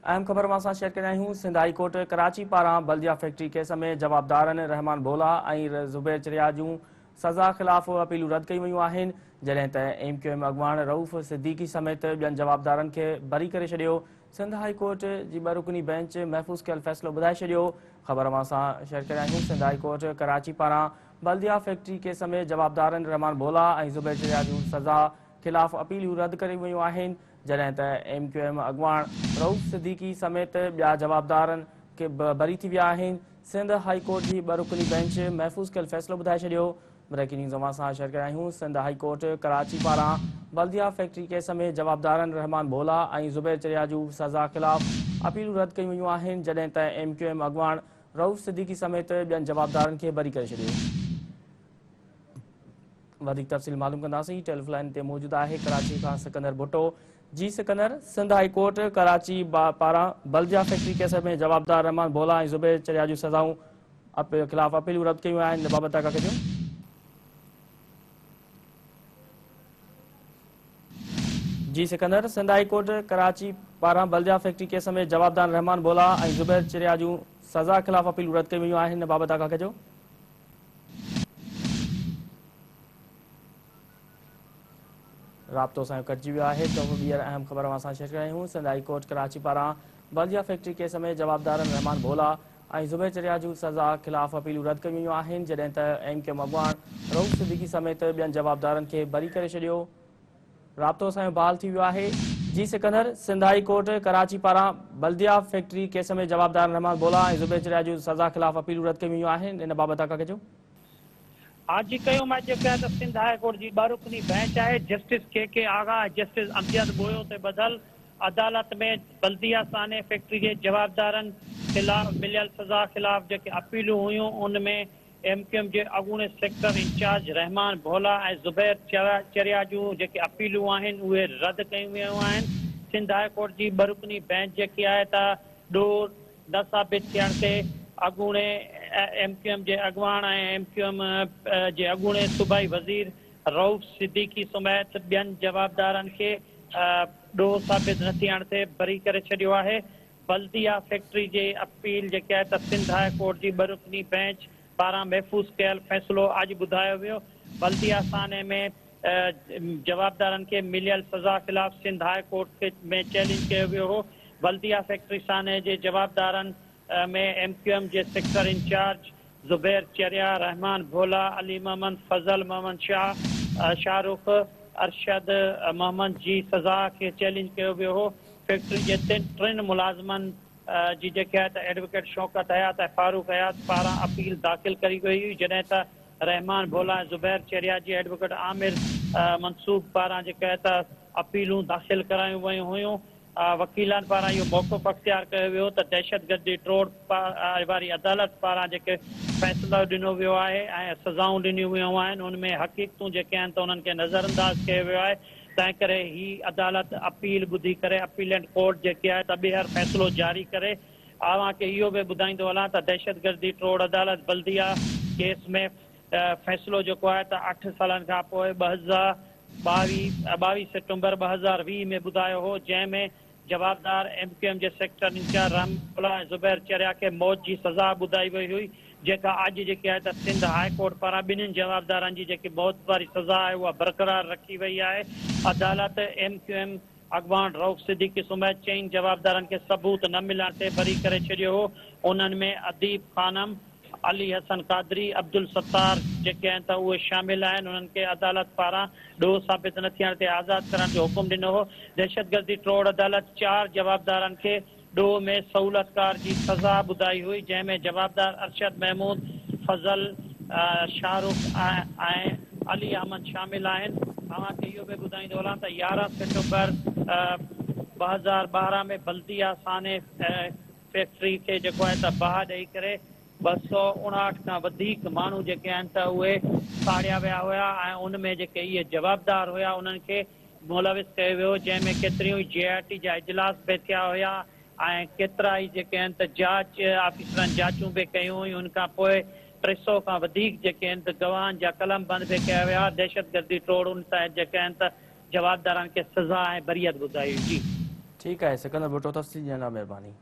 अहम ख़बर मां शेयर करिया आहियूं। सिंध हाई कोर्ट कराची पारां बल्दिया फैक्ट्री केस में जवाबदारनि रहमान भोला ऐं ज़ुबैर चरिया जूं सज़ा ख़िलाफ़ अपीलूं रद्द कयूं वयूं आहिनि, जॾहिं त MQM अॻवान रऊफ़ सिद्दीकी समेत ॿियनि जवाबदारनि खे बरी करे छॾियो। सिंध हाई कोर्ट जी ॿ रुकनी बेंच महफ़ूज़ कयल फ़ैसिलो ॿुधाए छॾियो। ख़बर मां शेयर करिया आहियूं। सिंध हाई कोर्ट कराची पारां बल्दिया फैक्ट्री केस में जवाबदारनि रहमान भोला ऐं ज़ुबैर चरिया जूं सज़ा ख़िलाफ़ अपीलूं रद्द करे वयूं आहिनि, जॾहिं त MQM अॻवान रऊफ़ सिद्दीकी समेत ॿिया जवाबदारनि खे बरी थी विया आहिनि। सिंध हाई कोर्ट जी ॿ रुकनी बेंच महफ़ूज़ कयल फ़ैसिलो ॿुधाए छॾियो। ब्रेकिंग न्यूज़ मां शेयर करिया आहियूं। सिंध हाई कोर्ट कराची पारां बल्दिया फैक्ट्री केस में जवाबदारनि रहमान भोला ऐं ज़ुबैर चरिया जूं सज़ा ख़िलाफ़ अपीलूं रद्द कयूं वयूं आहिनि, जॾहिं त MQM अॻवान रऊफ़ सिद्दीकी समेत ॿियनि जवाबदारनि खे बरी करे छॾियो। वधीक तफ़सील मालूम कंदासीं। टेलीफोन ते मौजूदु आहे कराची खां सिकंदर भुट्टो। जी सिकंदर, सिंध हाई कोर्ट कराची पारां बल्दिया फैक्ट्री केस में जवाबदार रहमान भोला ऐं ज़ुबैर चरिया जूं सज़ाऊं ख़िलाफ़ अपीलूं रद्द कयूं आहिनि, इन बाबति का कजो। जी सिकंदर, सिंध हाई कोर्ट कराची पारां बल्दिया फैक्ट्री केस में जवाबदार रहमान भोला ऐं ज़ुबैर चरिया जूं सज़ा ख़िलाफ़ अपीलूं रद्द कयूं वयूं आहिनि, इन बाबति का कजो। राब्तो असांजो कटिजी वियो आहे, त ॿीहर अहम ख़बर असां शेयर करिया आहियूं। सिंध हाई कोर्ट कराची पारां बल्दिया फैक्ट्री केस में जवाबदारनि रहमान भोला ऐं ज़ुबैर चरिया जूं सज़ा ख़िलाफ़ अपीलूं रद्द कयूं वयूं आहिनि, जॾहिं त MQM अॻवान रऊफ़ सिद्दीकी समेत ॿियनि जवाबदारनि खे बरी करे छॾियो। राब्तो असांजो बहाल थी वियो आहे। जी सिकंदर, सिंध हाई कोर्ट कराची पारां बल्दिया फैक्ट्री केस में जवाबदार रहमान भोला ऐं ज़ुबैर चरिया जूं सज़ा ख़िलाफ़ अपीलूं रद्द कयूं वयूं आहिनि, इन बाबति का कजो। आज जी कयूं मैं जो कया सिंध हाई कोर्ट जी ॿ रुकनी बेंच है जस्टिस KK आगा जस्टिस अमजद बोयो ते बदल अदालत में बल्दिया साने फैक्ट्री के जवाबदारन खिलाफ मिलियल सज़ा खिलाफ जेके अपीलूं हुयूं उनमें MQM जे अॻूणे सेक्टर इंचार्ज रहमान भोला ऐं ज़ुबैर चरिया जूं जेके अपीलूं आहिनि उहे रद्द कयूं वयूं आहिनि। सिंध हाई कोर्ट जी ॿ रुकनी बेंच जेकी आहे त ॾोह न साबित थियण ते अॻूणे MQM जे अॻवान ऐं MQM जे अॻूणे सूबाई वज़ीर रऊफ़ सिद्दीकी समेत ॿियनि जवाबदारनि खे ॾोह साबित न थियण ते बरी करे छॾियो आहे। बल्दिया फैक्ट्री जे अपील जेके आहे त सिंध हाई कोर्ट जी ॿ रुकनी बेंच पारां महफ़ूज़ कयल फ़ैसिलो अॼु ॿुधायो वियो। बल्दिया थाने में जवाबदारनि खे मिलियल सज़ा ख़िलाफ़ सिंध हाई कोर्ट में चैलेंज कयो वियो हो। बल्दिया फैक्ट्री थाने जे जवाबदारनि में MQM जे सेक्टर इंचार्ज ज़ुबैर चरिया, रहमान भोला, अली मोहम्मद, फज़ल मोहम्मद शाह, शाहरुख अरशद मोहम्मद जी सज़ा के चैलेंज कयो वियो हो। फैक्ट्री जे टिनि मुलाज़िमनि जी जेके आहे त एडवोकेट शौकत हयात ऐं फारूक हयात पारां अपील दाख़िल करी वई हुई, जॾहिं त रहमान भोला ऐं ज़ुबैर चरिया जी एडवोकेट आमिर मंसूब पारां जेके आहे त अपीलूं दाख़िल करायूं वयूं हुयूं। वकीलनि पारां इहो मौक़िफ़ अख़्तियार कयो वियो त दहशतगर्दी टोड़ वारी अदालत पारां जेके फ़ैसिलो ॾिनो वियो आहे ऐं सज़ाऊं ॾिनियूं वियूं आहिनि उनमें हक़ीक़तूं जेके आहिनि त उन्हनि खे नज़रअंदाज़ कयो वियो आहे। तंहिं करे ही अदालत अपील ॿुधी करे अपीलेंट कोर्ट जेके आहे त ॿीहर फ़ैसिलो जारी करे। तव्हांखे इहो बि ॿुधाईंदो हलां त दहशतगर्दी टोड़ अदालत बल्दिया केस में फ़ैसिलो जेको आहे त 8 सालनि खां पोइ 22 सितंबर 2020 में ॿुधायो हो, जंहिंमें जवाबदार MQM जे सेक्टर इंचार्ज रहमान भोला ऐं ज़ुबैर चरिया खे मौत जी सज़ा ॿुधाई वई हुई, जेका अॼु जेके आहे त सिंध हाई कोर्ट पारां ॿिन्हिनि जवाबदारनि जी जेकी मौत वारी सज़ा आहे उहा बरक़रार रखी वई आहे। अदालत MQM अॻवान रऊफ़ सिद्दीकी समेत 4 जवाबदारनि खे सबूत न मिलण ते बरी करे छॾियो हो। उन्हनि में अदीब खानम, अली हसन कादरी, अब्दुल सत्तार जेके आहिनि त उहे शामिल आहिनि। उन्हनि खे अदालत पारां ॾोह साबित न थियण ते आज़ादु करण जो हुकुम ॾिनो हो। दहशतगर्दी टोड़ अदालत 4 जवाबदारनि खे ॾोह में सहूलतकार जी सज़ा ॿुधाई हुई, जंहिंमें जवाबदार अरशद महमूद, फज़ल, शाहरुख ऐं अली अहमद शामिल आहिनि। तव्हांखे इहो बि ॿुधाईंदो हलां त 11 सितंबर 2012 में बल्दिया साने फैक्ट्री खे जेको आहे त बाहि ॾेई करे 259 खां वधीक माण्हू जेके आहिनि त उहे साड़िया विया हुया ऐं उनमें जेके इहे जवाबदार हुया उन्हनि खे मुलविस कयो वियो, जंहिंमें केतिरियूं ई JIT जा इजलास बि थिया हुया ऐं केतिरा ई जेके आहिनि त जांच ऑफिसरनि जांचूं बि कयूं हुयूं। उनखां पोइ 300 खां वधीक जेके आहिनि त गवाहनि जा कलम बंदि बि कया विया। दहशतगर्दी टोड़ुनि तहत जेके आहिनि त जवाबदारनि खे सज़ा ऐं बरियत ॿुधाई। जी ठीकु आहे सिकंदर भुट्टो, तफ़सील ॾियण लाइ महिरबानी।